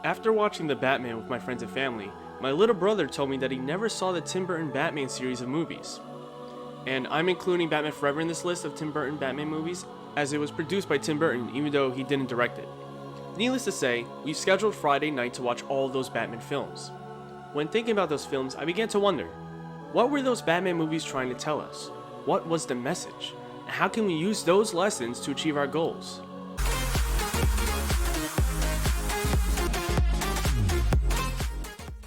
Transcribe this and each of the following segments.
After watching The Batman with my friends and family, my little brother told me that he never saw the Tim Burton Batman series of movies. And I'm including Batman Forever in this list of Tim Burton Batman movies, as it was produced by Tim Burton even though he didn't direct it. Needless to say, we've scheduled Friday night to watch all of those Batman films. When thinking about those films, I began to wonder, what were those Batman movies trying to tell us? What was the message? And how can we use those lessons to achieve our goals?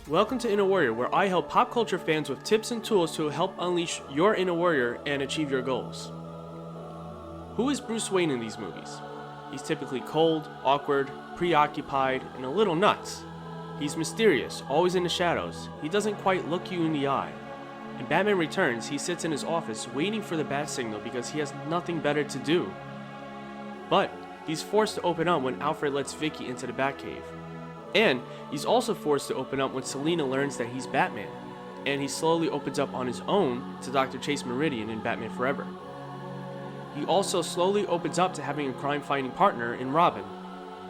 Welcome to Inner Warrior, where I help pop culture fans with tips and tools to help unleash your inner warrior and achieve your goals. Who is Bruce Wayne in these movies? He's typically cold, awkward, preoccupied, and a little nuts. He's mysterious, always in the shadows. He doesn't quite look you in the eye. In Batman Returns, he sits in his office waiting for the bat signal because he has nothing better to do. But he's forced to open up when Alfred lets Vicki into the Batcave. And he's also forced to open up when Selina learns that he's Batman, and he slowly opens up on his own to Dr. Chase Meridian in Batman Forever. He also slowly opens up to having a crime-fighting partner in Robin.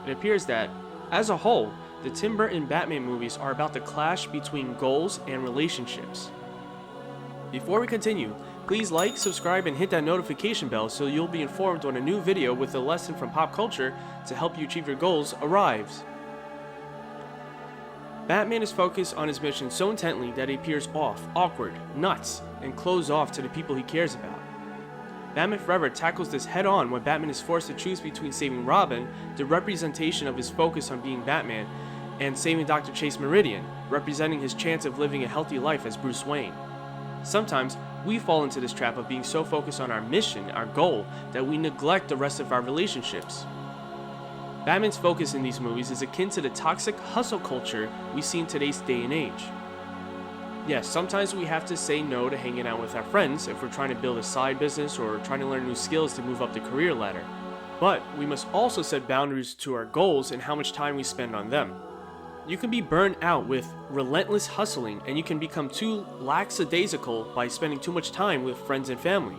It appears that, as a whole, the Tim Burton Batman movies are about the clash between goals and relationships. Before we continue, please like, subscribe, and hit that notification bell so you'll be informed when a new video with a lesson from pop culture to help you achieve your goals arrives. Batman is focused on his mission so intently that he appears off, awkward, nuts, and closed off to the people he cares about. Batman Forever tackles this head-on when Batman is forced to choose between saving Robin, the representation of his focus on being Batman, and saving Dr. Chase Meridian, representing his chance of living a healthy life as Bruce Wayne. Sometimes, we fall into this trap of being so focused on our mission, our goal, that we neglect the rest of our relationships. Batman's focus in these movies is akin to the toxic hustle culture we see in today's day and age. Yes, sometimes we have to say no to hanging out with our friends if we're trying to build a side business or trying to learn new skills to move up the career ladder. But we must also set boundaries to our goals and how much time we spend on them. You can be burned out with relentless hustling, and you can become too lackadaisical by spending too much time with friends and family.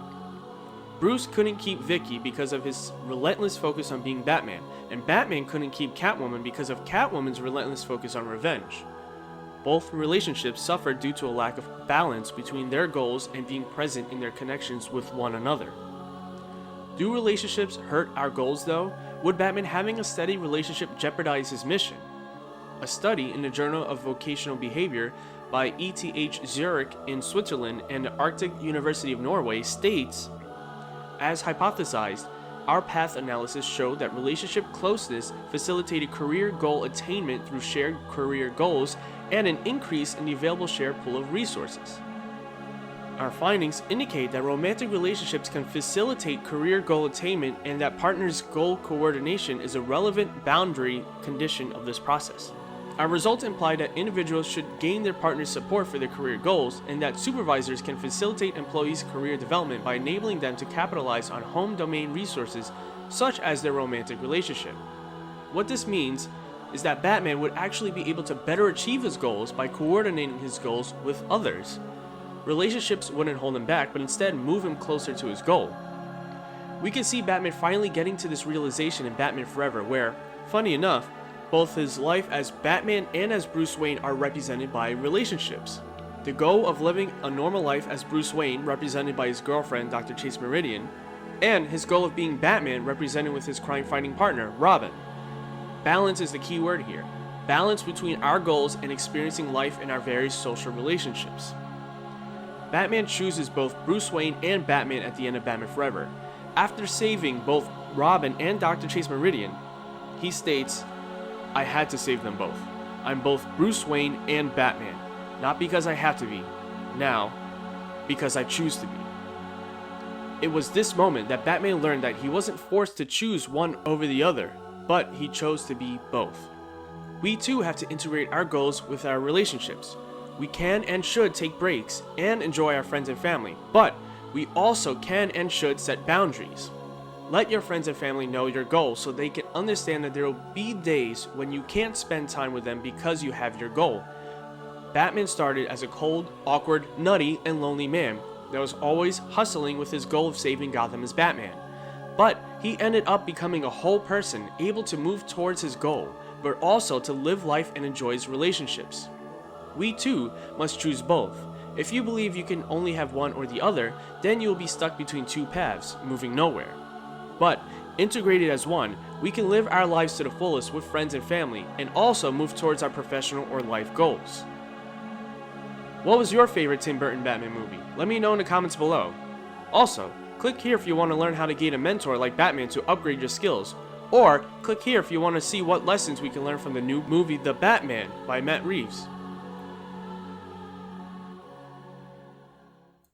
Bruce couldn't keep Vicki because of his relentless focus on being Batman, and Batman couldn't keep Catwoman because of Catwoman's relentless focus on revenge. Both relationships suffered due to a lack of balance between their goals and being present in their connections with one another. Do relationships hurt our goals though? Would Batman having a steady relationship jeopardize his mission? A study in the Journal of Vocational Behavior by ETH Zurich in Switzerland and the Arctic University of Norway states, as hypothesized, our path analysis showed that relationship closeness facilitated career goal attainment through shared career goals and an increase in the available shared pool of resources. Our findings indicate that romantic relationships can facilitate career goal attainment and that partners' goal coordination is a relevant boundary condition of this process. Our results imply that individuals should gain their partner's support for their career goals, and that supervisors can facilitate employees' career development by enabling them to capitalize on home domain resources such as their romantic relationship. What this means is that Batman would actually be able to better achieve his goals by coordinating his goals with others. Relationships wouldn't hold him back, but instead move him closer to his goal. We can see Batman finally getting to this realization in Batman Forever, where, funny enough, both his life as Batman and as Bruce Wayne are represented by relationships. The goal of living a normal life as Bruce Wayne, represented by his girlfriend, Dr. Chase Meridian, and his goal of being Batman, represented with his crime-fighting partner, Robin. Balance is the key word here. Balance between our goals and experiencing life in our various social relationships. Batman chooses both Bruce Wayne and Batman at the end of Batman Forever. After saving both Robin and Dr. Chase Meridian, he states, I had to save them both. I'm both Bruce Wayne and Batman, not because I have to be, now, because I choose to be. It was this moment that Batman learned that he wasn't forced to choose one over the other, but he chose to be both. We too have to integrate our goals with our relationships. We can and should take breaks and enjoy our friends and family, but we also can and should set boundaries. Let your friends and family know your goals so they can understand that there will be days when you can't spend time with them because you have your goal. Batman started as a cold, awkward, nutty, and lonely man that was always hustling with his goal of saving Gotham as Batman. But he ended up becoming a whole person, able to move towards his goal, but also to live life and enjoy his relationships. We too must choose both. If you believe you can only have one or the other, then you will be stuck between two paths, moving nowhere. But integrated as one, we can live our lives to the fullest with friends and family, and also move towards our professional or life goals. What was your favorite Tim Burton Batman movie? Let me know in the comments below. Also, click here if you want to learn how to gain a mentor like Batman to upgrade your skills, or click here if you want to see what lessons we can learn from the new movie The Batman by Matt Reeves.